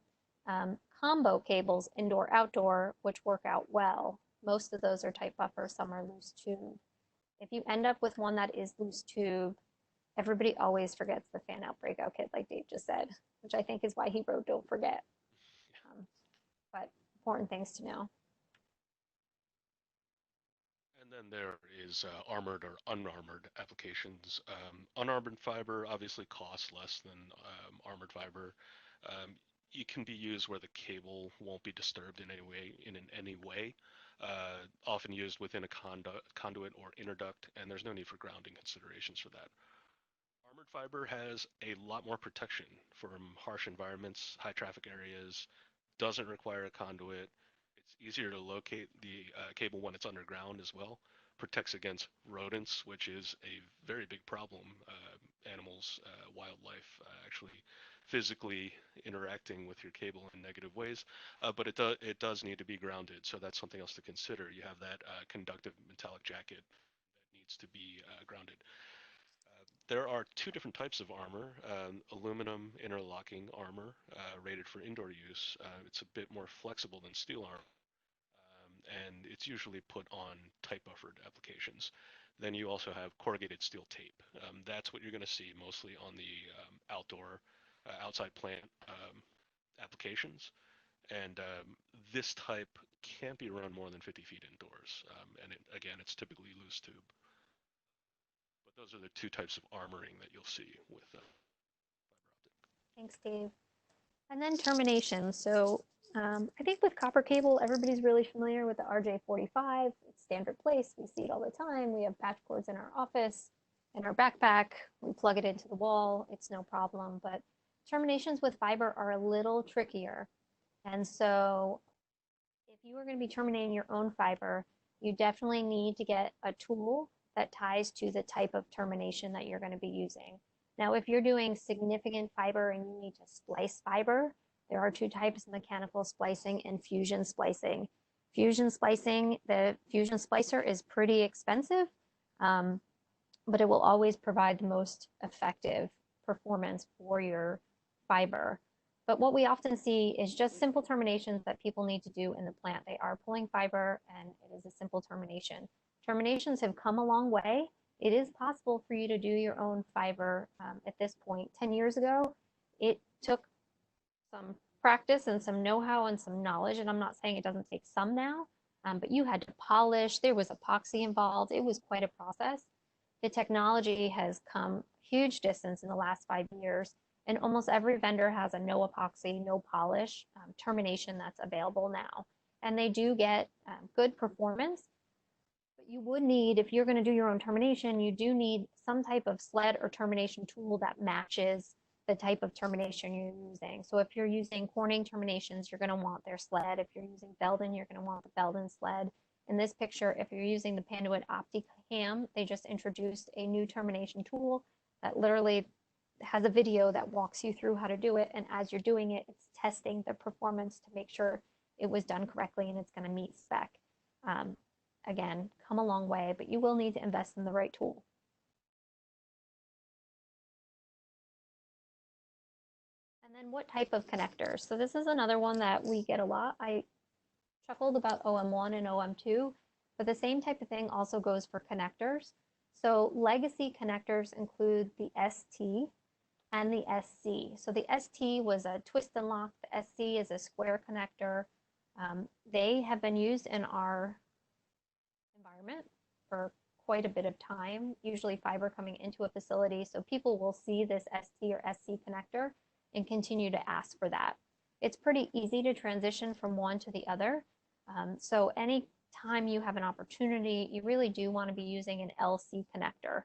combo cables, indoor outdoor, which work out well. Most of those are type buffer, some are loose tube. If you end up with one that is loose tube, everybody always forgets the fan out breakout kit, like Dave just said, which I think is why he wrote don't forget. But important things to know. And then there is armored or unarmored applications. Unarmored fiber obviously costs less than armored fiber. It can be used where the cable won't be disturbed in any way. often used within a conduit or interduct, and there's no need for grounding considerations for that. Armored fiber has a lot more protection from harsh environments, high traffic areas, doesn't require a conduit. It's easier to locate the cable when it's underground as well. Protects against rodents, which is a very big problem. Animals, wildlife, actually physically interacting with your cable in negative ways. But it does need to be grounded, so that's something else to consider. You have that conductive metallic jacket that needs to be grounded. There are two different types of armor. Aluminum interlocking armor, rated for indoor use. It's a bit more flexible than steel armor, and it's usually put on tight buffered applications. Then you also have corrugated steel tape. That's what you're going to see mostly on the outside plant applications. And this type can't be run more than 50 feet indoors. Again, it's typically loose tube. But those are the two types of armoring that you'll see with fiber optic. Thanks, Dave. And then termination. So I think with copper cable, everybody's really familiar with the RJ45. It's standard place. We see it all the time. We have patch cords in our office, in our backpack. We plug it into the wall. It's no problem. But terminations with fiber are a little trickier. And so if you are going to be terminating your own fiber, you definitely need to get a tool that ties to the type of termination that you're going to be using. Now, if you're doing significant fiber and you need to splice fiber, there are two types: mechanical splicing and fusion splicing. Fusion splicing, the fusion splicer is pretty expensive, but it will always provide the most effective performance for your fiber. But what we often see is just simple terminations that people need to do in the plant. They are pulling fiber and it is a simple termination. Terminations have come a long way. It is possible for you to do your own fiber at this point. 10 years ago, it took some practice and some know-how and some knowledge, and I'm not saying it doesn't take some now, but you had to polish, there was epoxy involved, it was quite a process. The technology has come huge distance in the last 5 years, and almost every vendor has a no epoxy, no polish termination that's available now. And they do get good performance, but you would need, if you're going to do your own termination, you do need some type of sled or termination tool that matches the type of termination you're using. So if you're using Corning terminations, you're going to want their sled. If you're using Belden, you're going to want the Belden sled. In this picture, if you're using the PANOUT OPTIC ham, they just introduced a new termination tool that literally has a video that walks you through how to do it. And as you're doing it, it's testing the performance to make sure it was done correctly and it's going to meet spec. Again, come a long way, but you will need to invest in the right tool. And then what type of connectors? So this is another one that we get a lot. I chuckled about OM1 and OM2, but the same type of thing also goes for connectors. So legacy connectors include the ST and the SC. So the ST was a twist and lock. The SC is a square connector. They have been used in our environment for quite a bit of time, usually fiber coming into a facility. So people will see this ST or SC connector and continue to ask for that. It's pretty easy to transition from one to the other. So any time you have an opportunity, you really do want to be using an LC connector.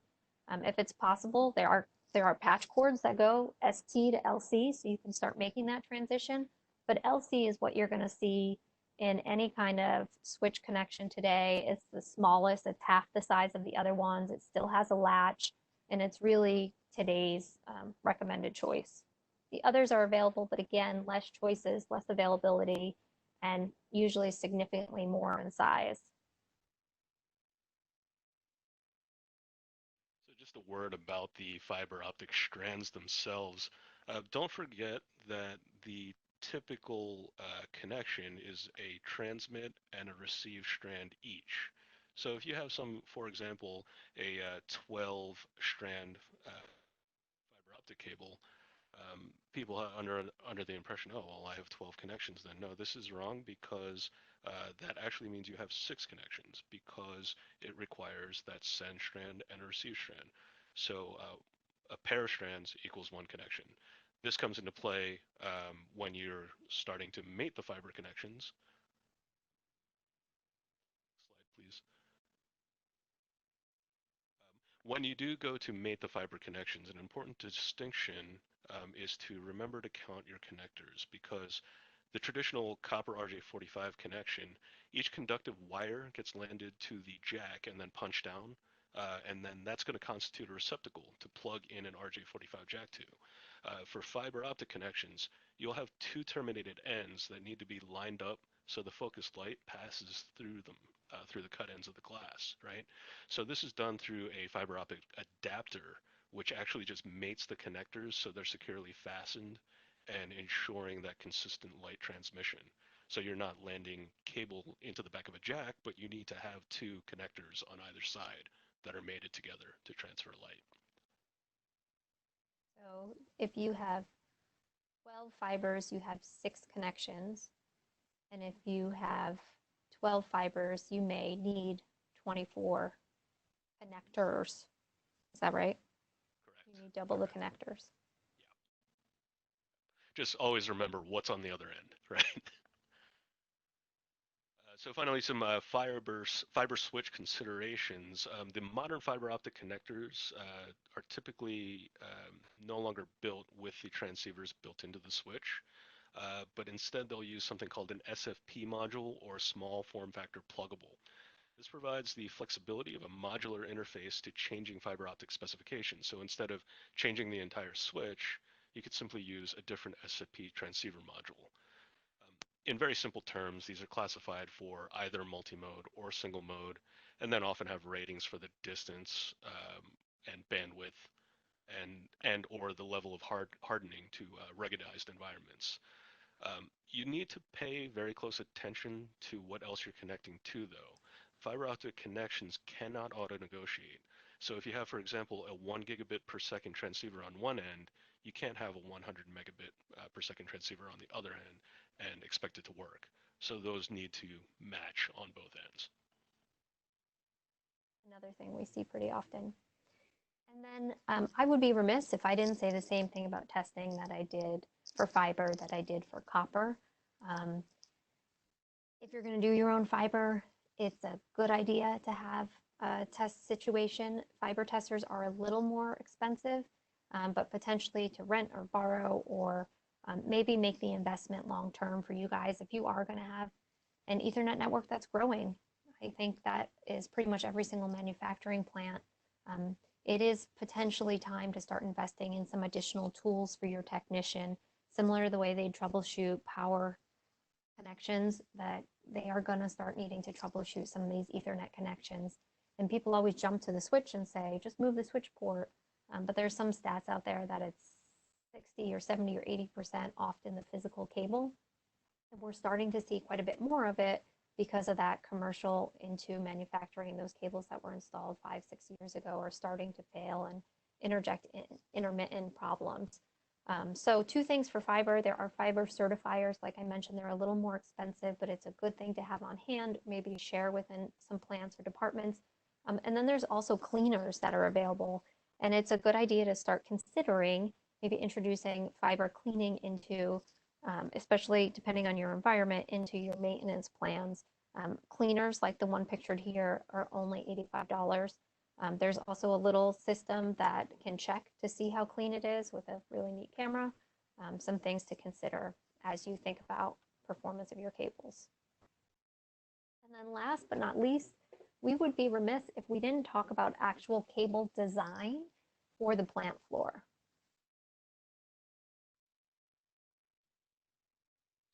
If it's possible, there are patch cords that go ST to LC, so you can start making that transition. But LC is what you're going to see in any kind of switch connection today. It's the smallest, it's half the size of the other ones. It still has a latch, and it's really today's recommended choice. The others are available, but again, less choices, less availability, and usually significantly more in size. So just a word about the fiber optic strands themselves. Don't forget that the typical connection is a transmit and a receive strand each. So if you have for example, a 12 strand fiber optic cable, people are under the impression, oh, well, I have 12 connections then. No, this is wrong, because that actually means you have 6 connections, because it requires that send strand and a receive strand. So a pair of strands equals 1 connection. This comes into play when you're starting to mate the fiber connections. When you do go to mate the fiber connections, an important distinction is to remember to count your connectors, because the traditional copper RJ45 connection, each conductive wire gets landed to the jack and then punched down, and then that's going to constitute a receptacle to plug in an RJ45 jack to. For fiber optic connections, you'll have two terminated ends that need to be lined up so the focused light passes through them, through the cut ends of the glass, right? So this is done through a fiber optic adapter, which actually just mates the connectors so they're securely fastened and ensuring that consistent light transmission. So you're not landing cable into the back of a jack, but you need to have two connectors on either side that are mated together to transfer light. So if you have 12 fibers, you have 6 connections. And if you have 12 fibers, you may need 24 connectors. Is that right? Correct. You need double the connectors. Yeah. Just always remember what's on the other end, right? So finally, some fiber switch considerations. The modern fiber optic connectors are typically no longer built with the transceivers built into the switch, but instead they'll use something called an SFP module, or small form factor pluggable. This provides the flexibility of a modular interface to changing fiber optic specifications. So instead of changing the entire switch, you could simply use a different SFP transceiver module. In very simple terms, these are classified for either multi-mode or single mode, and then often have ratings for the distance and bandwidth, and or the level of hardening to ruggedized environments. You need to pay very close attention to what else you're connecting to, though. Fiber optic connections cannot auto-negotiate. So if you have, for example, a 1 gigabit per second transceiver on one end, you can't have a 100 megabit per second transceiver on the other end and expect it to work. So those need to match on both ends. Another thing we see pretty often. And then I would be remiss if I didn't say the same thing about testing that I did for fiber that I did for copper. If you're going to do your own fiber, it's a good idea to have a test situation. Fiber testers are a little more expensive, but potentially to rent or borrow, or maybe make the investment long term for you guys if you are going to have an Ethernet network that's growing. I think that is pretty much every single manufacturing plant. It is potentially time to start investing in some additional tools for your technician, similar to the way they troubleshoot power connections, that they are going to start needing to troubleshoot some of these Ethernet connections. And people always jump to the switch and say, just move the switch port. But there's some stats out there that it's 60 or 70 or 80% often the physical cable. And we're starting to see quite a bit more of it because of that commercial into manufacturing. Those cables that were installed 5-6 years ago are starting to fail and interject intermittent problems. So 2 things for fiber. There are fiber certifiers. Like I mentioned, they're a little more expensive, but it's a good thing to have on hand, maybe share within some plants or departments. And then there's also cleaners that are available. And it's a good idea to start considering maybe introducing fiber cleaning into, especially depending on your environment, into your maintenance plans. Cleaners like the one pictured here are only $85. There's also a little system that can check to see how clean it is with a really neat camera. Some things to consider as you think about performance of your cables. And then last but not least, we would be remiss if we didn't talk about actual cable design for the plant floor.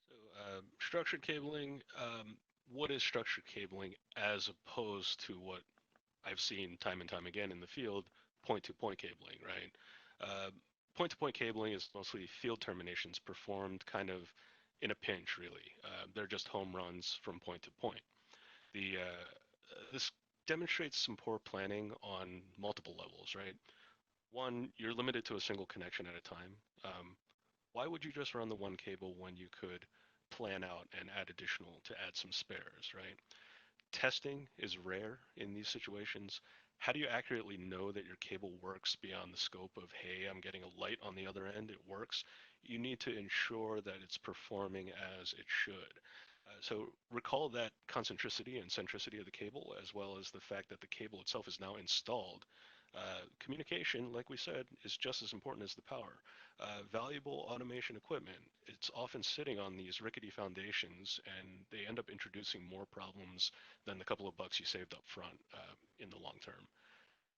So structured cabling, what is structured cabling as opposed to what I've seen time and time again in the field, point-to-point cabling, right? Point-to-point cabling is mostly field terminations performed kind of in a pinch, really. They're just home runs from point to point. This demonstrates some poor planning on multiple levels, right? One, you're limited to a single connection at a time. Why would you just run the one cable when you could plan out and add additional to add some spares, right? Testing is rare in these situations. How do you accurately know that your cable works beyond the scope of, hey, I'm getting a light on the other end, it works? You need to ensure that it's performing as it should. So recall that concentricity and centricity of the cable, as well as the fact that the cable itself is now installed. Communication, like we said, is just as important as the power. Valuable automation equipment, it's often sitting on these rickety foundations, and they end up introducing more problems than the couple of bucks you saved up front in the long term.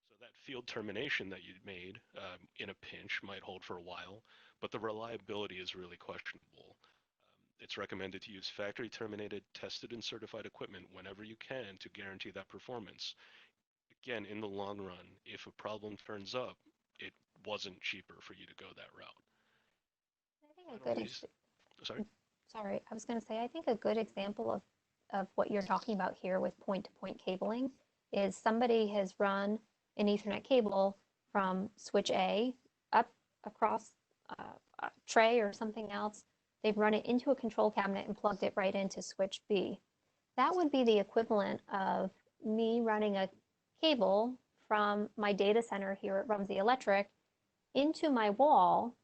So that field termination that you made in a pinch might hold for a while, but the reliability is really questionable. It's recommended to use factory terminated, tested, and certified equipment whenever you can to guarantee that performance. Again, in the long run, if a problem turns up, it wasn't cheaper for you to go that route. I think a good, Sorry? sorry, I was going to say, I think a good example of what you're talking about here with point-to-point cabling is somebody has run an Ethernet cable from switch A up across a tray or something else. They've run it into a control cabinet and plugged it right into switch B. That would be the equivalent of me running a cable from my data center here at Rumsey Electric into my wall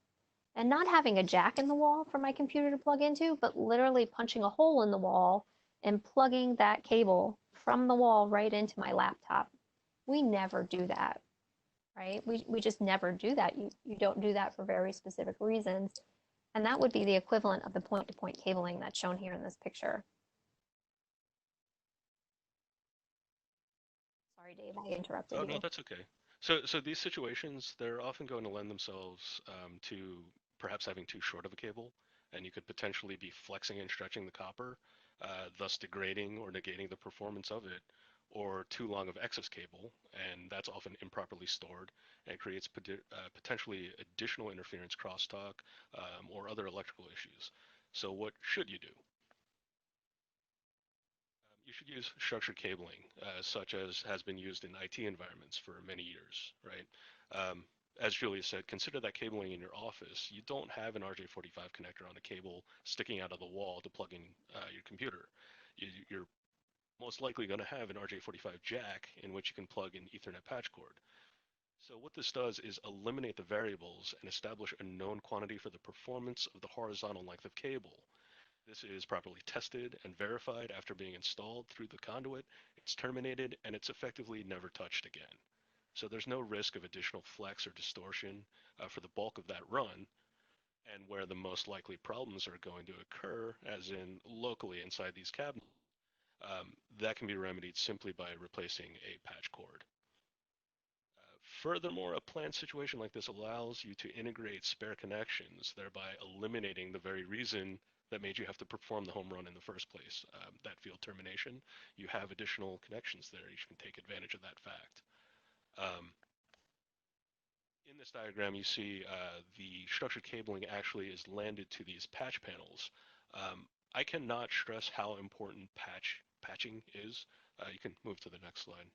and not having a jack in the wall for my computer to plug into, but literally punching a hole in the wall and plugging that cable from the wall right into my laptop. We never do that, right? We just never do that. You don't do that for very specific reasons. And that would be the equivalent of the point-to-point cabling that's shown here in this picture. Sorry, Dave, I interrupted you. Oh, no, that's okay. So these situations, they're often going to lend themselves to perhaps having too short of a cable, and you could potentially be flexing and stretching the copper, thus degrading or negating the performance of it, or too long of excess cable, and that's often improperly stored and creates potentially additional interference, crosstalk, or other electrical issues. So what should you do? You should use structured cabling, such as has been used in IT environments for many years, right? As Julia said, consider that cabling in your office. You don't have an RJ45 connector on a cable sticking out of the wall to plug in your computer. You're most likely going to have an RJ45 jack in which you can plug in Ethernet patch cord. So what this does is eliminate the variables and establish a known quantity for the performance of the horizontal length of cable. This is properly tested and verified after being installed through the conduit, it's terminated, and it's effectively never touched again. So there's no risk of additional flex or distortion for the bulk of that run, and where the most likely problems are going to occur, as in locally inside these cabinets, that can be remedied simply by replacing a patch cord. Furthermore, a planned situation like this allows you to integrate spare connections, thereby eliminating the very reason that made you have to perform the home run in the first place, that field termination. You have additional connections there. You can take advantage of that fact. In this diagram, you see the structured cabling actually is landed to these patch panels. I cannot stress how important patching is. You can move to the next slide.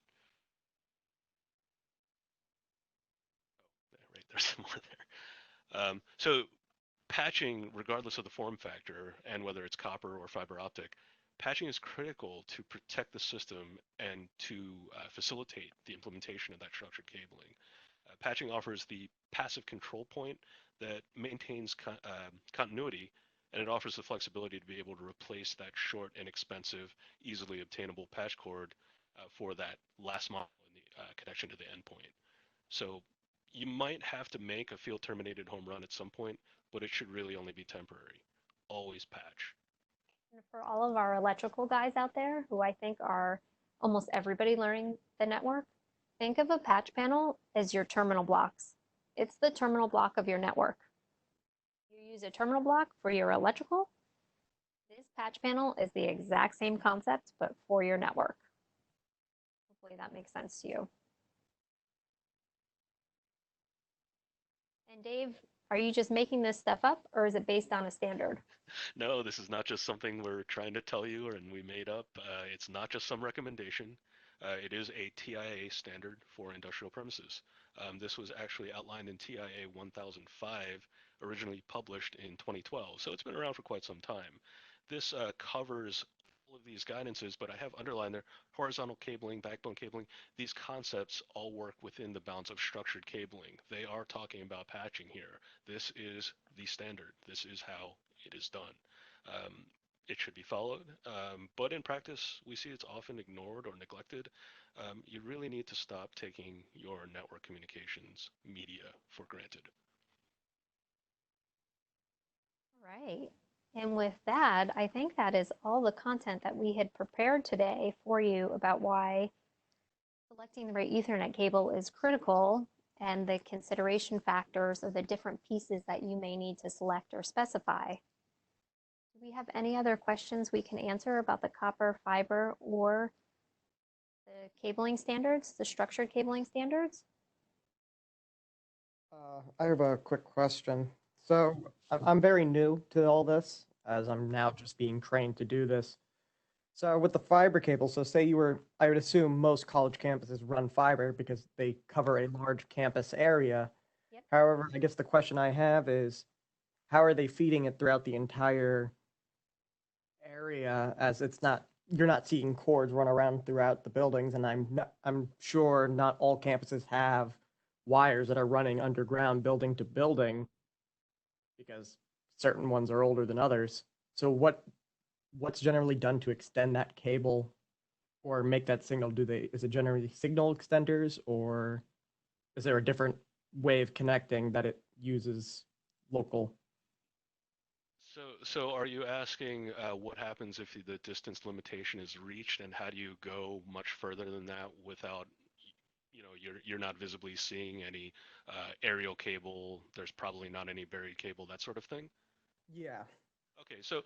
Right, there's some more there. So patching, regardless of the form factor and whether it's copper or fiber optic, patching is critical to protect the system and to facilitate the implementation of that structured cabling. Patching offers the passive control point that maintains continuity, and it offers the flexibility to be able to replace that short, inexpensive, easily obtainable patch cord for that last mile in the connection to the endpoint. So you might have to make a field terminated home run at some point, but it should really only be temporary. Always patch. And for all of our electrical guys out there, who I think are almost everybody learning the network, think of a patch panel as your terminal blocks. It's the terminal block of your network. You use a terminal block for your electrical. This patch panel is the exact same concept, but for your network. Hopefully that makes sense to you. And Dave, are you just making this stuff up, or is it based on a standard? No, this is not just something we're trying to tell you and we made up. It's not just some recommendation. It is a TIA standard for industrial premises. This was actually outlined in TIA 1005, originally published in 2012, so it's been around for quite some time. This covers all of these guidances, but I have underlined there horizontal cabling, backbone cabling. These concepts all work within the bounds of structured cabling. They are talking about patching here. This is the standard. This is how it is done. it should be followed. But in practice, we see it's often ignored or neglected. You really need to stop taking your network communications media for granted. Right. And with that, I think that is all the content that we had prepared today for you about why selecting the right Ethernet cable is critical and the consideration factors of the different pieces that you may need to select or specify. Do we have any other questions we can answer about the copper, fiber, or the cabling standards, the structured cabling standards? I have a quick question. So I'm very new to all this, as I'm now just being trained to do this. So with the fiber cable, so say I would assume most college campuses run fiber because they cover a large campus area. Yep. However, I guess the question I have is, how are they feeding it throughout the entire area, as you're not seeing cords run around throughout the buildings, and I'm sure not all campuses have wires that are running underground building to building, because certain ones are older than others. So what's generally done to extend that cable or make that signal? Is it generally signal extenders, or is there a different way of connecting that it uses local? So are you asking what happens if the distance limitation is reached, and how do you go much further than that without, you're not visibly seeing any aerial cable? There's probably not any buried cable, that sort of thing. Yeah. Okay, so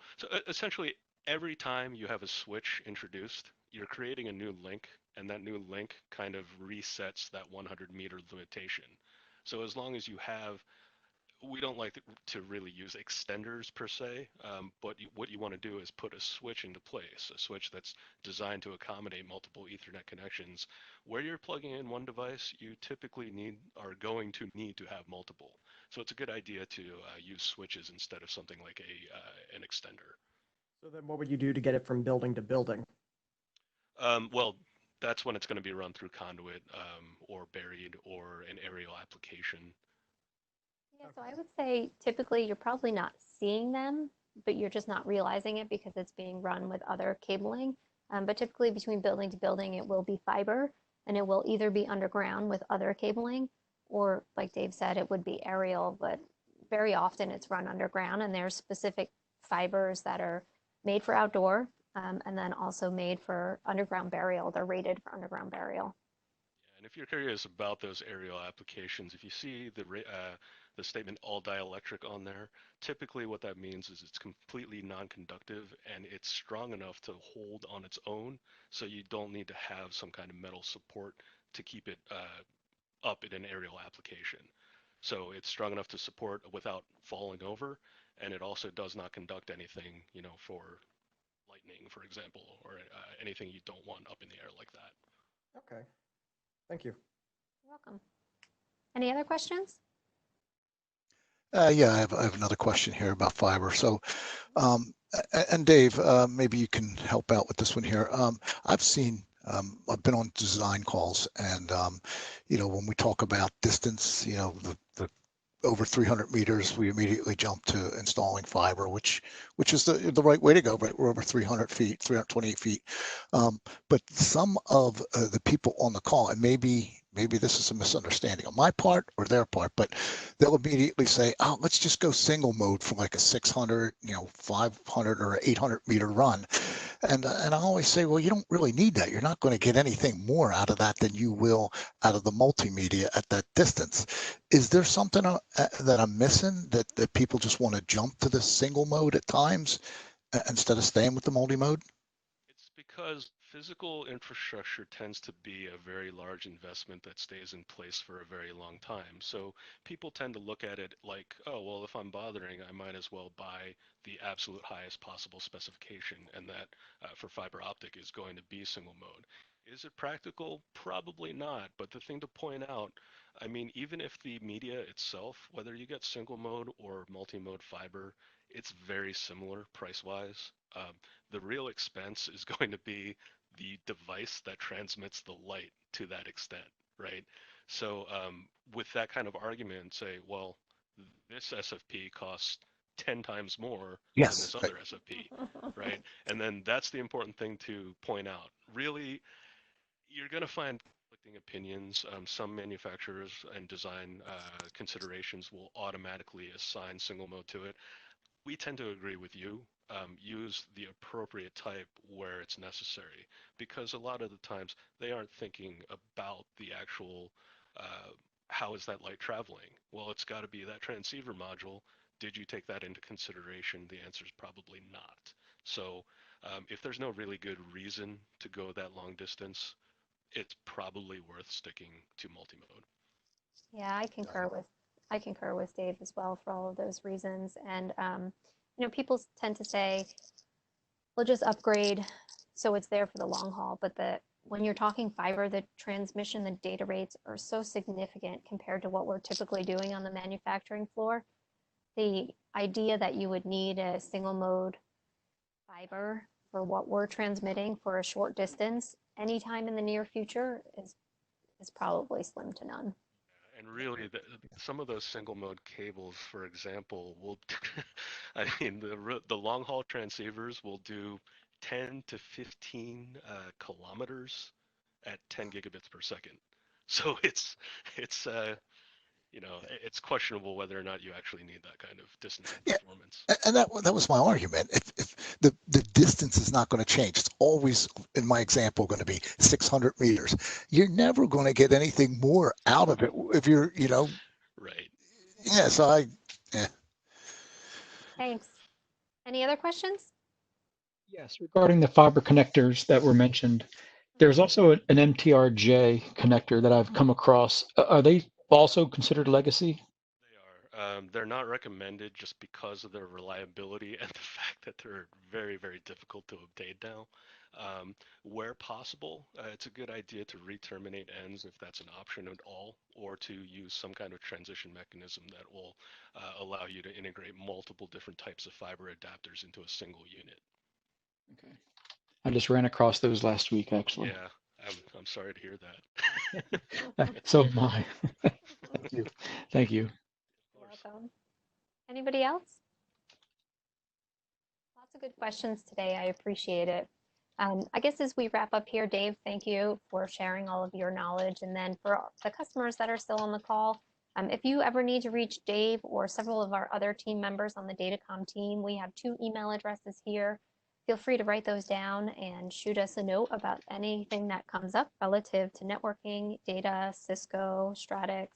essentially every time you have a switch introduced, you're creating a new link, and that new link kind of resets that 100-meter limitation. So as long as you have, we don't like to really use extenders per se, but what you want to do is put a switch into place, a switch that's designed to accommodate multiple Ethernet connections. Where you're plugging in one device, you typically are going to need to have multiple. So it's a good idea to use switches instead of something like an extender. So then what would you do to get it from building to building? Well, that's when it's going to be run through conduit, or buried, or an aerial application. Yeah, so I would say typically you're probably not seeing them, but you're just not realizing it because it's being run with other cabling. But typically between building to building, it will be fiber, and it will either be underground with other cabling, or like Dave said, it would be aerial, but very often it's run underground, and there's specific fibers that are made for outdoor, and then also made for underground burial. They're rated for underground burial. And if you're curious about those aerial applications, if you see the statement all dielectric on there, typically what that means is it's completely non-conductive and it's strong enough to hold on its own, so you don't need to have some kind of metal support to keep it up in an aerial application. So it's strong enough to support without falling over, and it also does not conduct anything, for lightning, for example, or anything you don't want up in the air like that. Okay. Thank you. You're welcome. Any other questions? Yeah, I have another question here about fiber. So, and Dave, maybe you can help out with this one here. I've been on design calls, and when we talk about distance, the over 300 meters, we immediately jump to installing fiber, which is the right way to go. Right, we're over 300 feet, 328 feet. But some of the people on the call, and maybe this is a misunderstanding on my part or their part, but they'll immediately say, "Oh, let's just go single mode for like a 600, 500 or 800 meter run." And I always say, well, you don't really need that. You're not going to get anything more out of that than you will out of the multimedia at that distance. Is there something that I'm missing, that people just want to jump to the single mode at times instead of staying with the multi-mode? It's because physical infrastructure tends to be a very large investment that stays in place for a very long time. So people tend to look at it like, oh, well, if I'm bothering, I might as well buy the absolute highest possible specification, and that for fiber optic is going to be single mode. Is it practical? Probably not. But the thing to point out, I mean, even if the media itself, whether you get single mode or multi-mode fiber, it's very similar price-wise. The real expense is going to be the device that transmits the light to that extent, right? So with that kind of argument, say, well, this SFP costs 10 times more Yes, than this other SFP, right? And then that's the important thing to point out. Really, you're going to find conflicting opinions. Some manufacturers and design considerations will automatically assign single mode to it. We tend to agree with you. Use the appropriate type where it's necessary, because a lot of the times they aren't thinking about the actual how is that light traveling? Well, it's got to be that transceiver module. Did you take that into consideration? The answer is probably not. So if there's no really good reason to go that long distance, it's probably worth sticking to multimode. Yeah, I concur with Dave as well for all of those reasons. And you know, people tend to say, we'll just upgrade so it's there for the long haul. But when you're talking fiber, the transmission, the data rates are so significant compared to what we're typically doing on the manufacturing floor. The idea that you would need a single mode fiber for what we're transmitting for a short distance anytime in the near future is probably slim to none. And really, some of those single mode cables, for example, will, I mean, the long haul transceivers will do 10 to 15 kilometers at 10 gigabits per second. So it's you know, it's questionable whether or not you actually need that kind of distance and performance. And that was my argument. If the distance is not going to change, it's always, in my example, going to be 600 meters. You're never going to get anything more out of it if you're, you know. Right. Yeah. So yeah. Thanks. Any other questions? Yes, regarding the fiber connectors that were mentioned, there's also an MTRJ connector that I've come across. Are they also considered legacy? They are. They're not recommended just because of their reliability and the fact that they're very, very difficult to obtain now. Where possible, it's a good idea to re-terminate ends if that's an option at all, or to use some kind of transition mechanism that will allow you to integrate multiple different types of fiber adapters into a single unit. Okay. I just ran across those last week, actually. Yeah, I'm sorry to hear that. So am I. Thank you. Thank you. You're welcome. Anybody else? Lots of good questions today. I appreciate it. I guess as we wrap up here, Dave, thank you for sharing all of your knowledge. And then for the customers that are still on the call, if you ever need to reach Dave or several of our other team members on the Datacom team, we have 2 email addresses here. Feel free to write those down and shoot us a note about anything that comes up relative to networking, data, Cisco, Stratix,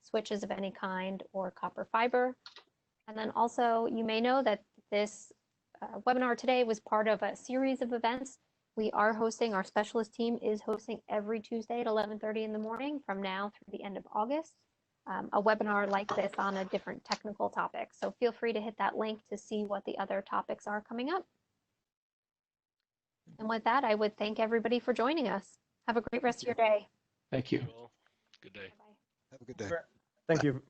switches of any kind, or copper fiber. And then also, you may know that this webinar today was part of a series of events. We are hosting, our specialist team is hosting every Tuesday at 11:30 in the morning from now through the end of August, a webinar like this on a different technical topic. So feel free to hit that link to see what the other topics are coming up. And with that, I would thank everybody for joining us. Have a great rest of your day. Thank you. Good day. Bye-bye. Have a good day. Thank you.